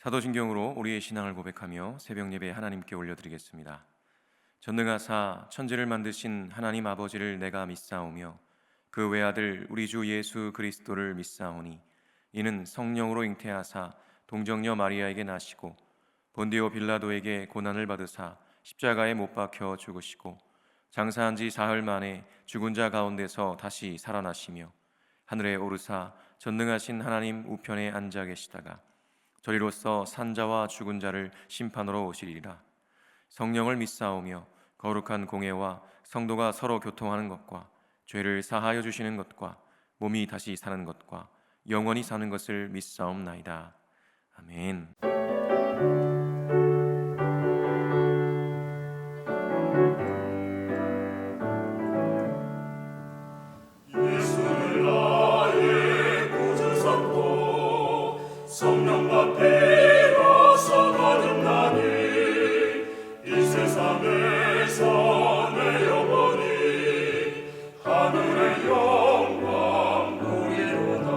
사도신경으로 우리의 신앙을 고백하며 새벽 예배 하나님께 올려드리겠습니다. 전능하사 천지를 만드신 하나님 아버지를 내가 믿사오며 그 외아들 우리 주 예수 그리스도를 믿사오니 이는 성령으로 잉태하사 동정녀 마리아에게 나시고 본디오 빌라도에게 고난을 받으사 십자가에 못 박혀 죽으시고 장사한 지 사흘 만에 죽은 자 가운데서 다시 살아나시며 하늘에 오르사 전능하신 하나님 우편에 앉아 계시다가 저리로서 산자와 죽은 자를 심판으로 오시리라. 성령을 믿사오며 거룩한 공회와 성도가 서로 교통하는 것과 죄를 사하여 주시는 것과 몸이 다시 사는 것과 영원히 사는 것을 믿사옵나이다. 아멘. 예수를 나의 구주 삼고 성령과 피로써 거듭나니 이 세상에서 내 영혼이 하늘의 영광 누리로다.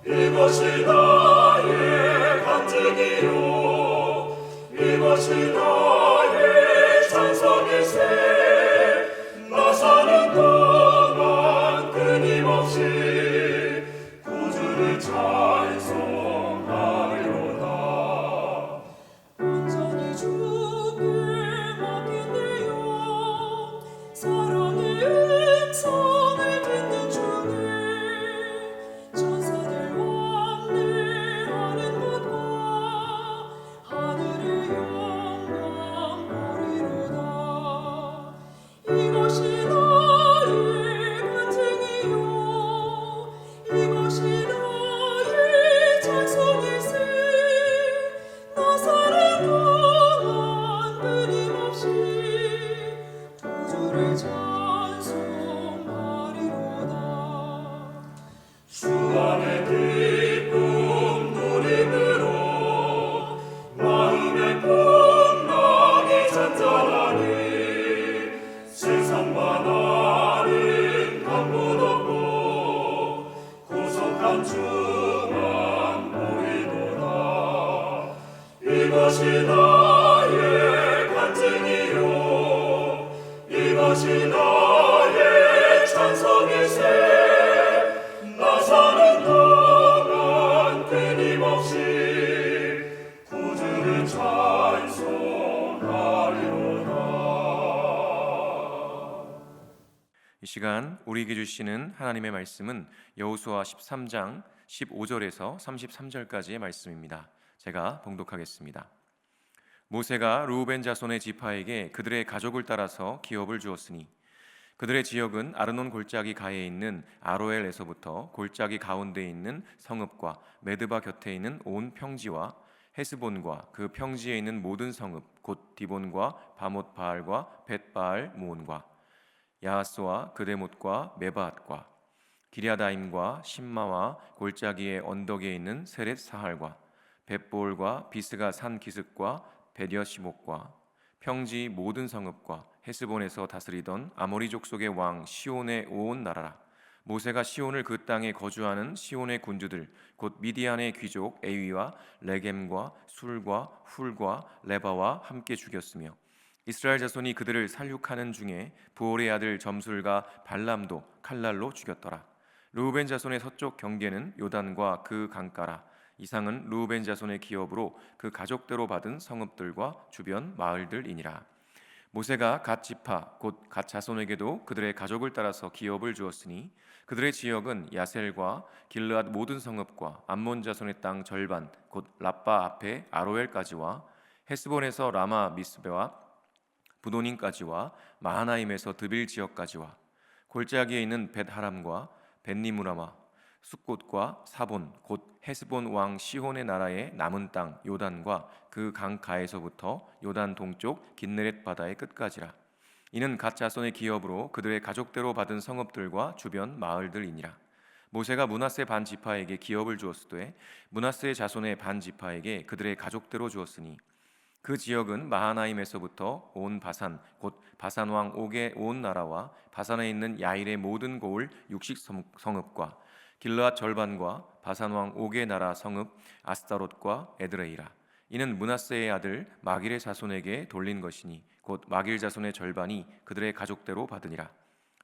이것이 나의 간증이요 이것이 나의 찬송일세. 나 사는 동안 끊임없이 구주를 찬송하리로다. 온전히 주께 맡긴대요. 사랑의 음성을 듣는 중에 천사들 왕래하는 곳과 하늘의 영광 보리로다. 이것이 나의 간증이요 이것이 나의 찬송일세. 나 사는 동안 끊임없이 구주를 찬송하리로다. 주 안의 기쁨 누림으로 마음의 풍랑이 잔잔하니 세상과 나는 강분 없고 구속한 주만 보이도다. 이것이 나의 간증이요 이것이 나의 찬송일세. 나 사는 동안 끊임없이 구주를 찬송하리로다. 이 시간 우리에게 주시는 하나님의 말씀은 여호수아 13장 15절에서 33절까지의 말씀입니다. 제가 봉독하겠습니다. 모세가 르우벤 자손의 지파에게 그들의 가족을 따라서 기업을 주었으니 그들의 지역은 아르논 골짜기 가에 있는 아로엘에서부터 골짜기 가운데 있는 성읍과 메드바 곁에 있는 온 평지와 헤스본과 그 평지에 있는 모든 성읍 곧 디본과 바못 바알과 벳바알 모온과 야하스와 그데못과 메바앗과 기랴다임과 심마와 골짜기의 언덕에 있는 세렛 사할과 벳볼과 비스가 산 기슭과 베디어시목과 평지 모든 성읍과 헤스본에서 다스리던 아모리 족속의 왕 시온의 온 나라라. 모세가 시온을 그 땅에 거주하는 시온의 군주들 곧 미디안의 귀족 에위와 레겜과 술과 훌과 레바와 함께 죽였으며 이스라엘 자손이 그들을 살육하는 중에 부올의 아들 점술과 발람도 칼날로 죽였더라. 르우벤 자손의 서쪽 경계는 요단과 그 강가라. 이상은 르우벤 자손의 기업으로 그 가족대로 받은 성읍들과 주변 마을들이니라. 모세가 갓 지파 곧 갓 자손에게도 그들의 가족을 따라서 기업을 주었으니 그들의 지역은 야셀과 길르앗 모든 성읍과 암몬 자손의 땅 절반 곧 라빠 앞에 아로엘까지와 헤스본에서 라마 미스베와 부도닌까지와 마하나임에서 드빌 지역까지와 골짜기에 있는 벳하람과 벳니무라마 숫곳과 사본 곧 헤스본 왕 시혼의 나라의 남은 땅 요단과 그 강가에서부터 요단 동쪽 긴네렛 바다의 끝까지라. 이는 갓 자손의 기업으로 그들의 가족대로 받은 성읍들과 주변 마을들이니라. 모세가 므낫세 반 지파에게 기업을 주었으되 므낫세의 자손의 반 지파에게 그들의 가족대로 주었으니 그 지역은 마하나임에서부터 온 바산 곧 바산 왕 옥의 온 나라와 바산에 있는 야일의 모든 고을 육식 성읍과 길르앗 절반과 바산 왕 옥의 나라 성읍 아스타롯과 에드레이라. 이는 므낫세의 아들 마길의 자손에게 돌린 것이니 곧 마길 자손의 절반이 그들의 가족대로 받으니라.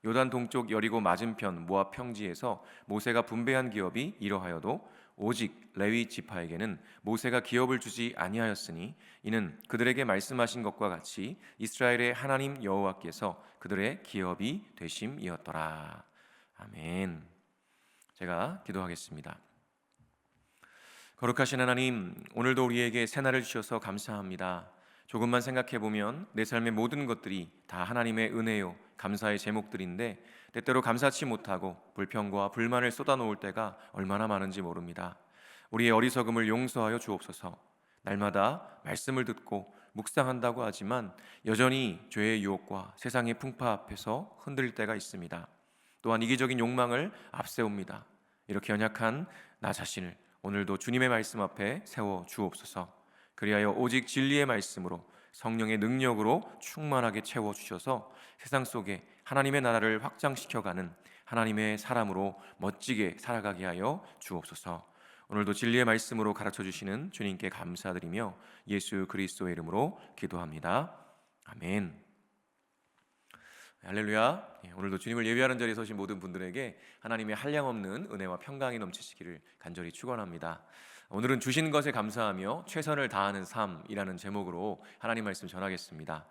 요단 동쪽 여리고 맞은편 모압 평지에서 모세가 분배한 기업이 이러하여도 오직 레위 지파에게는 모세가 기업을 주지 아니하였으니 이는 그들에게 말씀하신 것과 같이 이스라엘의 하나님 여호와께서 그들의 기업이 되심이었더라. 아멘. 제가 기도하겠습니다. 거룩하신 하나님, 오늘도 우리에게 새날을 주셔서 감사합니다. 조금만 생각해 보면 내 삶의 모든 것들이 다 하나님의 은혜요 감사의 제목들인데 때때로 감사치 못하고 불평과 불만을 쏟아놓을 때가 얼마나 많은지 모릅니다. 우리의 어리석음을 용서하여 주옵소서. 날마다 말씀을 듣고 묵상한다고 하지만 여전히 죄의 유혹과 세상의 풍파 앞에서 흔들릴 때가 있습니다. 또한 이기적인 욕망을 앞세웁니다. 이렇게 연약한 나 자신을 오늘도 주님의 말씀 앞에 세워 주옵소서. 그리하여 오직 진리의 말씀으로 성령의 능력으로 충만하게 채워 주셔서 세상 속에 하나님의 나라를 확장시켜가는 하나님의 사람으로 멋지게 살아가게 하여 주옵소서. 오늘도 진리의 말씀으로 가르쳐 주시는 주님께 감사드리며 예수 그리스도의 이름으로 기도합니다. 아멘. 할렐루야. 오늘도 주님을 예배하는 자리에 서신 모든 분들에게 하나님의 한량없는 은혜와 평강이 넘치시기를 간절히 축원합니다. 오늘은 주신 것에 감사하며 최선을 다하는 삶이라는 제목으로 하나님 말씀 전하겠습니다.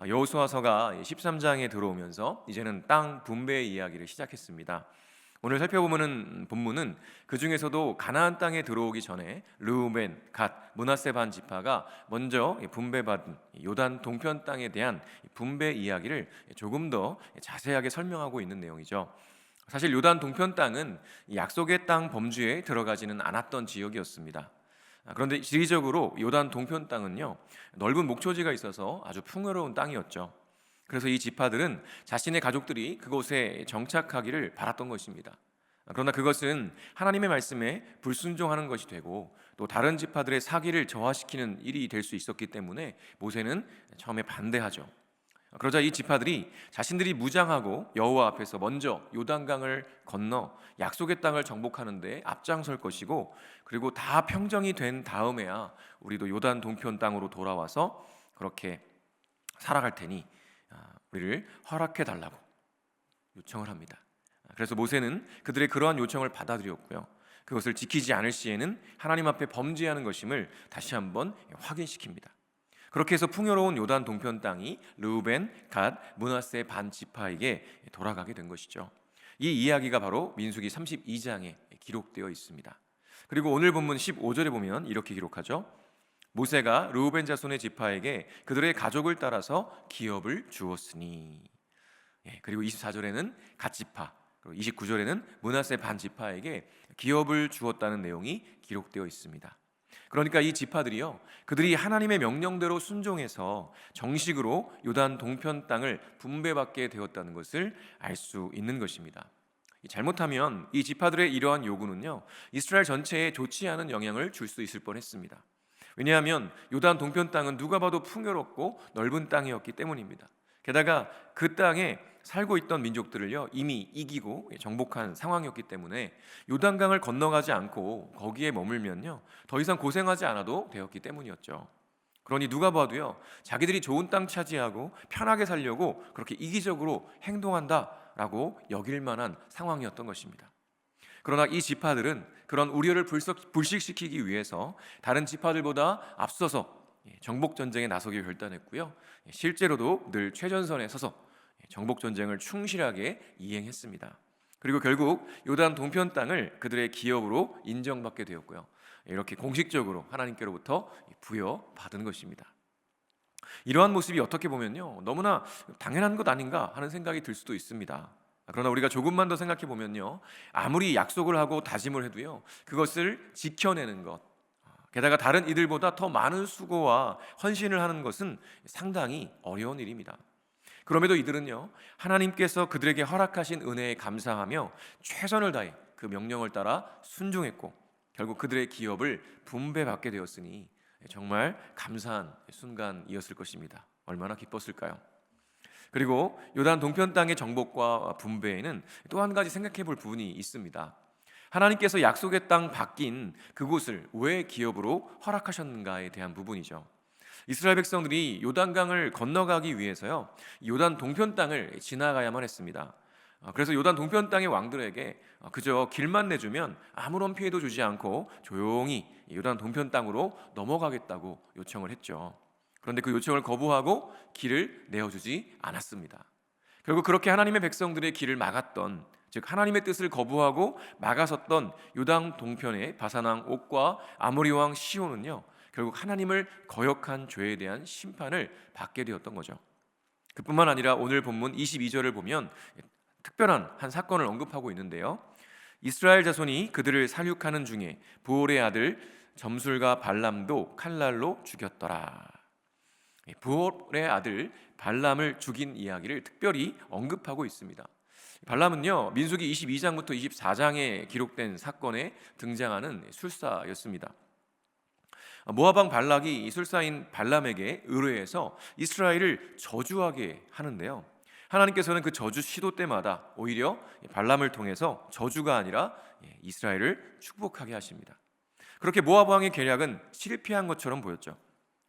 여호수아서가 13장에 들어오면서 이제는 땅 분배의 이야기를 시작했습니다. 오늘 살펴보는 본문은 그 중에서도 가나안 땅에 들어오기 전에 르우벤, 갓, 므낫세 반 지파가 먼저 분배받은 요단 동편 땅에 대한 분배 이야기를 조금 더 자세하게 설명하고 있는 내용이죠. 사실 요단 동편 땅은 약속의 땅 범주에 들어가지는 않았던 지역이었습니다. 그런데 지리적으로 요단 동편 땅은요, 넓은 목초지가 있어서 아주 풍요로운 땅이었죠. 그래서 이 지파들은 자신의 가족들이 그곳에 정착하기를 바랐던 것입니다. 그러나 그것은 하나님의 말씀에 불순종하는 것이 되고 또 다른 지파들의 사기를 저하시키는 일이 될 수 있었기 때문에 모세는 처음에 반대하죠. 그러자 이 지파들이 자신들이 무장하고 여호와 앞에서 먼저 요단강을 건너 약속의 땅을 정복하는 데 앞장설 것이고, 그리고 다 평정이 된 다음에야 우리도 요단 동편 땅으로 돌아와서 그렇게 살아갈 테니 우리를 허락해 달라고 요청을 합니다. 그래서 모세는 그들의 그러한 요청을 받아들였고요, 그것을 지키지 않을 시에는 하나님 앞에 범죄하는 것임을 다시 한번 확인시킵니다. 그렇게 해서 풍요로운 요단 동편 땅이 르우벤, 갓, 므낫세 반 지파에게 돌아가게 된 것이죠. 이 이야기가 바로 민수기 32장에 기록되어 있습니다. 그리고 오늘 본문 15절에 보면 이렇게 기록하죠. 모세가 르우벤 자손의 지파에게 그들의 가족을 따라서 기업을 주었으니. 그리고 24절에는 갓 지파, 그리고 29절에는 므낫세 반 지파에게 기업을 주었다는 내용이 기록되어 있습니다. 그러니까 이 지파들이요, 그들이 하나님의 명령대로 순종해서 정식으로 요단 동편 땅을 분배받게 되었다는 것을 알 수 있는 것입니다. 잘못하면 이 지파들의 이러한 요구는요, 이스라엘 전체에 좋지 않은 영향을 줄 수 있을 뻔했습니다. 왜냐하면 요단 동편 땅은 누가 봐도 풍요롭고 넓은 땅이었기 때문입니다. 게다가 그 땅에 살고 있던 민족들을요, 이미 이기고 정복한 상황이었기 때문에 요단강을 건너가지 않고 거기에 머물면요, 더 이상 고생하지 않아도 되었기 때문이었죠. 그러니 누가 봐도요, 자기들이 좋은 땅 차지하고 편하게 살려고 그렇게 이기적으로 행동한다라고 여길 만한 상황이었던 것입니다. 그러나 이 지파들은 그런 우려를 불식시키기 위해서 다른 지파들보다 앞서서 정복 전쟁에 나서기 결단했고요, 실제로도 늘 최전선에 서서 정복 전쟁을 충실하게 이행했습니다. 그리고 결국 요단 동편 땅을 그들의 기업으로 인정받게 되었고요, 이렇게 공식적으로 하나님께로부터 부여받은 것입니다. 이러한 모습이 어떻게 보면요, 너무나 당연한 것 아닌가 하는 생각이 들 수도 있습니다. 그러나 우리가 조금만 더 생각해 보면요, 아무리 약속을 하고 다짐을 해도요, 그것을 지켜내는 것, 게다가 다른 이들보다 더 많은 수고와 헌신을 하는 것은 상당히 어려운 일입니다. 그럼에도 이들은요, 하나님께서 그들에게 허락하신 은혜에 감사하며 최선을 다해 그 명령을 따라 순종했고 결국 그들의 기업을 분배받게 되었으니 정말 감사한 순간이었을 것입니다. 얼마나 기뻤을까요? 그리고 요단 동편 땅의 정복과 분배에는 또 한 가지 생각해 볼 부분이 있습니다. 하나님께서 약속의 땅 바뀐 그곳을 왜 기업으로 허락하셨는가에 대한 부분이죠. 이스라엘 백성들이 요단강을 건너가기 위해서요, 요단 동편 땅을 지나가야만 했습니다. 그래서 요단 동편 땅의 왕들에게 그저 길만 내주면 아무런 피해도 주지 않고 조용히 요단 동편 땅으로 넘어가겠다고 요청을 했죠. 그런데 그 요청을 거부하고 길을 내어주지 않았습니다. 결국 그렇게 하나님의 백성들의 길을 막았던, 즉 하나님의 뜻을 거부하고 막아섰던 요단 동편의 바산왕 옥과 아모리 왕 시온은요, 결국 하나님을 거역한 죄에 대한 심판을 받게 되었던 거죠. 그뿐만 아니라 오늘 본문 22절을 보면 특별한 한 사건을 언급하고 있는데요, 이스라엘 자손이 그들을 살육하는 중에 부올의 아들 점술과 발람도 칼날로 죽였더라. 부올의 아들 발람을 죽인 이야기를 특별히 언급하고 있습니다. 발람은요, 민수기 22장부터 24장에 기록된 사건에 등장하는 술사였습니다. 모압 왕 발락이 이 술사인 발람에게 의뢰해서 이스라엘을 저주하게 하는데요, 하나님께서는 그 저주 시도 때마다 오히려 발람을 통해서 저주가 아니라 이스라엘을 축복하게 하십니다. 그렇게 모압 왕의 계략은 실패한 것처럼 보였죠.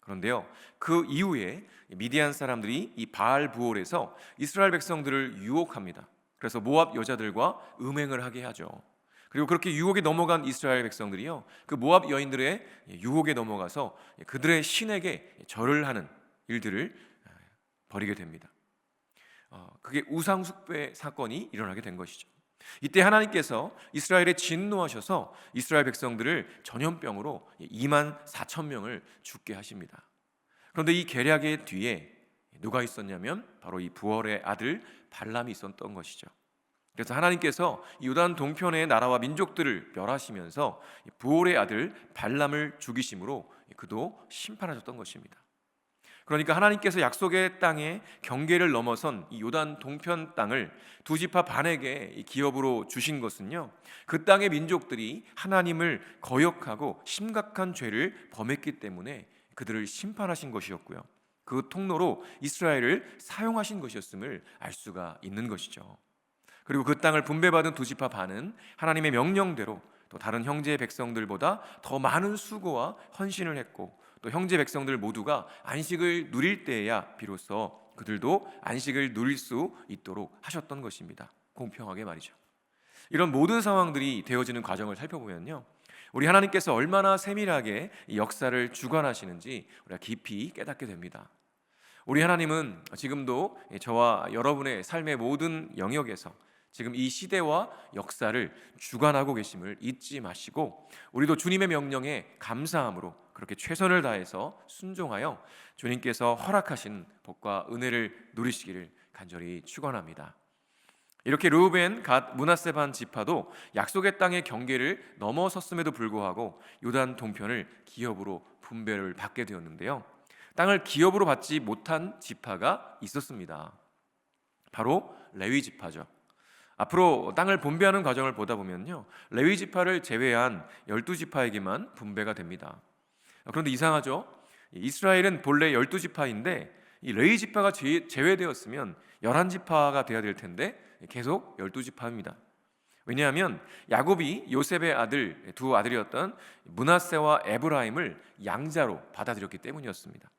그런데요, 그 이후에 미디안 사람들이 이 바알 부올에서 이스라엘 백성들을 유혹합니다. 그래서 모압 여자들과 음행을 하게 하죠. 그리고 그렇게 유혹에 넘어간 이스라엘 백성들이요, 그 모압 여인들의 유혹에 넘어가서 그들의 신에게 절을 하는 일들을 벌이게 됩니다. 그게 우상숭배 사건이 일어나게 된 것이죠. 이때 하나님께서 이스라엘에 진노하셔서 이스라엘 백성들을 전염병으로 2만 4천 명을 죽게 하십니다. 그런데 이 계략의 뒤에 누가 있었냐면 바로 이 부올의 아들 발람이 있었던 것이죠. 그래서 하나님께서 요단 동편의 나라와 민족들을 멸하시면서 부올의 아들 발람을 죽이심으로 그도 심판하셨던 것입니다. 그러니까 하나님께서 약속의 땅의 경계를 넘어선 이 요단 동편 땅을 두 지파 반에게 기업으로 주신 것은요, 그 땅의 민족들이 하나님을 거역하고 심각한 죄를 범했기 때문에 그들을 심판하신 것이었고요, 그 통로로 이스라엘을 사용하신 것이었음을 알 수가 있는 것이죠. 그리고 그 땅을 분배받은 두 지파 반은 하나님의 명령대로 또 다른 형제 백성들보다 더 많은 수고와 헌신을 했고, 또 형제 백성들 모두가 안식을 누릴 때에야 비로소 그들도 안식을 누릴 수 있도록 하셨던 것입니다. 공평하게 말이죠. 이런 모든 상황들이 되어지는 과정을 살펴보면요, 우리 하나님께서 얼마나 세밀하게 이 역사를 주관하시는지 우리가 깊이 깨닫게 됩니다. 우리 하나님은 지금도 저와 여러분의 삶의 모든 영역에서 지금 이 시대와 역사를 주관하고 계심을 잊지 마시고, 우리도 주님의 명령에 감사함으로 그렇게 최선을 다해서 순종하여 주님께서 허락하신 복과 은혜를 누리시기를 간절히 축원합니다. 이렇게 르우벤, 갓, 므낫세 반 지파도 약속의 땅의 경계를 넘어섰음에도 불구하고 요단 동편을 기업으로 분배를 받게 되었는데요, 땅을 기업으로 받지 못한 지파가 있었습니다. 바로 레위 지파죠. 앞으로 땅을 분배하는 과정을 보다 보면요, 레위 지파를 제외한 12지파에게만 분배가 됩니다. 그런데 이상하죠? 이스라엘은 본래 12지파인데 이 레위 지파가 제외되었으면 11지파가 되어야 될 텐데 계속 12지파입니다. 왜냐하면 야곱이 요셉의 아들, 두 아들이었던 므낫세와 에브라임을 양자로 받아들였기 때문이었습니다.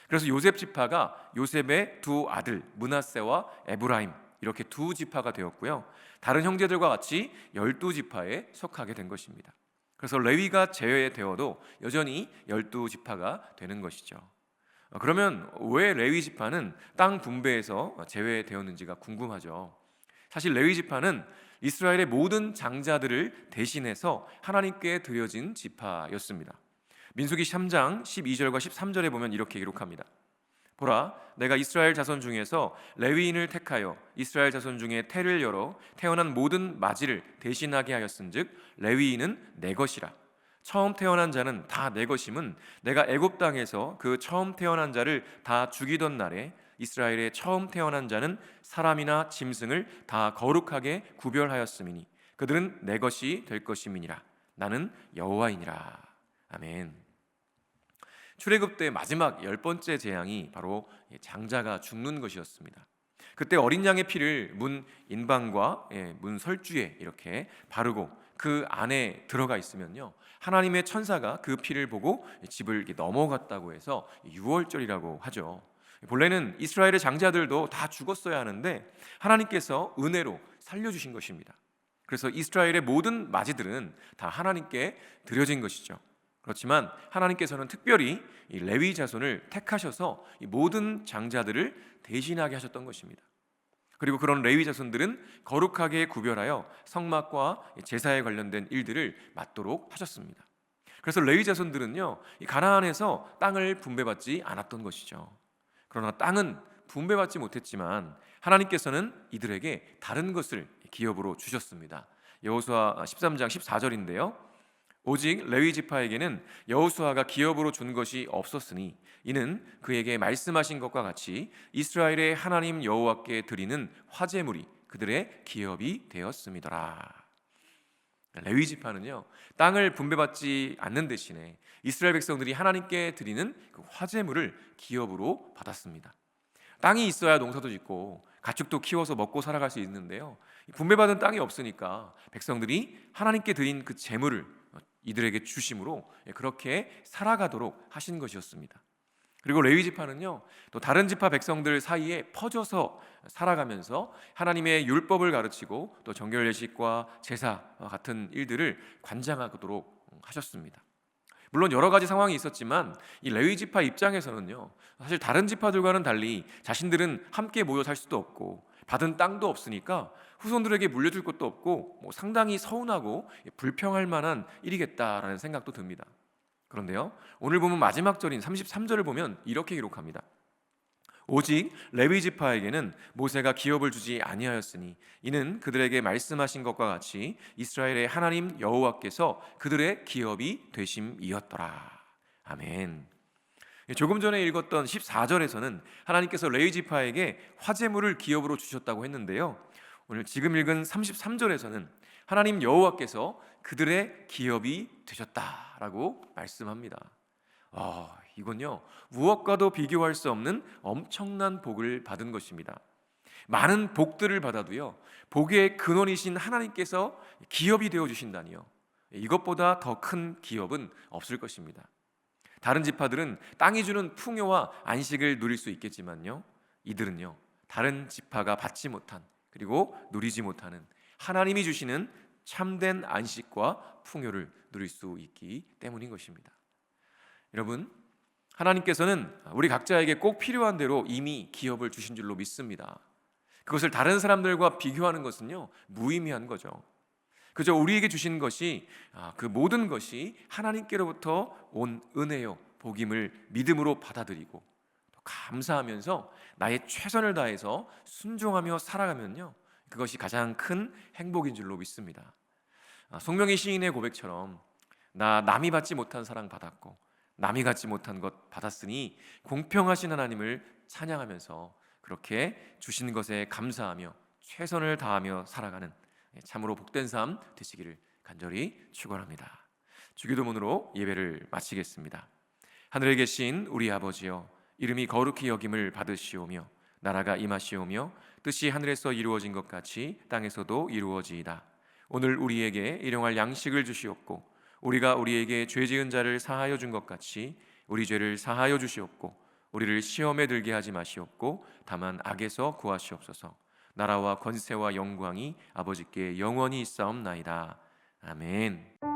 그래서 요셉 지파가 요셉의 두 아들 므낫세와 에브라임, 이렇게 두 지파가 되었고요, 다른 형제들과 같이 12지파에 속하게 된 것입니다. 그래서 레위가 제외되어도 여전히 12지파가 되는 것이죠. 그러면 왜 레위 지파는 땅 분배에서 제외되었는지가 궁금하죠. 사실 레위 지파는 이스라엘의 모든 장자들을 대신해서 하나님께 드려진 지파였습니다. 민수기 3장 12절과 13절에 보면 이렇게 기록합니다. 보라, 내가 이스라엘 자손 중에서 레위인을 택하여 이스라엘 자손 중에 태를 열어 태어난 모든 맞이를 대신하게 하였은즉 레위인은 내 것이라. 처음 태어난 자는 다 내 것임은 내가 애굽 땅에서 그 처음 태어난 자를 다 죽이던 날에 이스라엘의 처음 태어난 자는 사람이나 짐승을 다 거룩하게 구별하였음이니 그들은 내 것이 될 것임이니라. 나는 여호와이니라. 아멘. 출애굽 때 마지막 10번째 재앙이 바로 장자가 죽는 것이었습니다. 그때 어린 양의 피를 문 인방과 문 설주에 이렇게 바르고 그 안에 들어가 있으면요, 하나님의 천사가 그 피를 보고 집을 이렇게 넘어갔다고 해서 유월절이라고 하죠. 본래는 이스라엘의 장자들도 다 죽었어야 하는데 하나님께서 은혜로 살려주신 것입니다. 그래서 이스라엘의 모든 맞이들은 다 하나님께 드려진 것이죠. 그렇지만 하나님께서는 특별히 이 레위 자손을 택하셔서 이 모든 장자들을 대신하게 하셨던 것입니다. 그리고 그런 레위 자손들은 거룩하게 구별하여 성막과 제사에 관련된 일들을 맡도록 하셨습니다. 그래서 레위 자손들은요, 이 가나안에서 땅을 분배받지 않았던 것이죠. 그러나 땅은 분배받지 못했지만 하나님께서는 이들에게 다른 것을 기업으로 주셨습니다. 여호수아 13장 14절인데요. 오직 레위 지파에게는 여호수아가 기업으로 준 것이 없었으니 이는 그에게 말씀하신 것과 같이 이스라엘의 하나님 여호와께 드리는 화제물이 그들의 기업이 되었음이더라. 레위 지파는요, 땅을 분배받지 않는 대신에 이스라엘 백성들이 하나님께 드리는 그 화제물을 기업으로 받았습니다. 땅이 있어야 농사도 짓고 가축도 키워서 먹고 살아갈 수 있는데요, 분배받은 땅이 없으니까 백성들이 하나님께 드린 그 제물을 이들에게 주심으로 그렇게 살아가도록 하신 것이었습니다. 그리고 레위 지파는요, 또 다른 지파 백성들 사이에 퍼져서 살아가면서 하나님의 율법을 가르치고 또 정결 예식과 제사와 같은 일들을 관장하도록 하셨습니다. 물론 여러 가지 상황이 있었지만 이 레위 지파 입장에서는요, 사실 다른 지파들과는 달리 자신들은 함께 모여 살 수도 없고 받은 땅도 없으니까 후손들에게 물려줄 것도 없고 상당히 서운하고 불평할 만한 일이겠다라는 생각도 듭니다. 그런데요, 오늘 보면 마지막 절인 33절을 보면 이렇게 기록합니다. 오직 레위 지파에게는 모세가 기업을 주지 아니하였으니 이는 그들에게 말씀하신 것과 같이 이스라엘의 하나님 여호와께서 그들의 기업이 되심이었더라. 아멘. 조금 전에 읽었던 14절에서는 하나님께서 레위 지파에게 화제물을 기업으로 주셨다고 했는데요, 오늘 지금 읽은 33절에서는 하나님 여호와께서 그들의 기업이 되셨다라고 말씀합니다. 이건요, 무엇과도 비교할 수 없는 엄청난 복을 받은 것입니다. 많은 복들을 받아도요, 복의 근원이신 하나님께서 기업이 되어 주신다니요, 이것보다 더 큰 기업은 없을 것입니다. 다른 지파들은 땅이 주는 풍요와 안식을 누릴 수 있겠지만요, 이들은요, 다른 지파가 받지 못한 그리고 누리지 못하는 하나님이 주시는 참된 안식과 풍요를 누릴 수 있기 때문인 것입니다. 여러분, 하나님께서는 우리 각자에게 꼭 필요한 대로 이미 기업을 주신 줄로 믿습니다. 그것을 다른 사람들과 비교하는 것은요, 무의미한 거죠. 그저 우리에게 주신 것이 그 모든 것이 하나님께로부터 온 은혜요 복임을 믿음으로 받아들이고 또 감사하면서 나의 최선을 다해서 순종하며 살아가면요, 그것이 가장 큰 행복인 줄로 믿습니다. 송명희 시인의 고백처럼 나 남이 받지 못한 사랑 받았고 남이 갖지 못한 것 받았으니 공평하신 하나님을 찬양하면서 그렇게 주신 것에 감사하며 최선을 다하며 살아가는 참으로 복된 삶 되시기를 간절히 축원합니다. 주기도문으로 예배를 마치겠습니다. 하늘에 계신 우리 아버지여, 이름이 거룩히 여김을 받으시오며 나라가 임하시오며 뜻이 하늘에서 이루어진 것 같이 땅에서도 이루어지이다. 오늘 우리에게 일용할 양식을 주시옵고 우리가 우리에게 죄 지은 자를 사하여 준 것 같이 우리 죄를 사하여 주시옵고 우리를 시험에 들게 하지 마시옵고 다만 악에서 구하시옵소서. 나라와 권세와 영광이 아버지께 영원히 있사옵나이다. 아멘.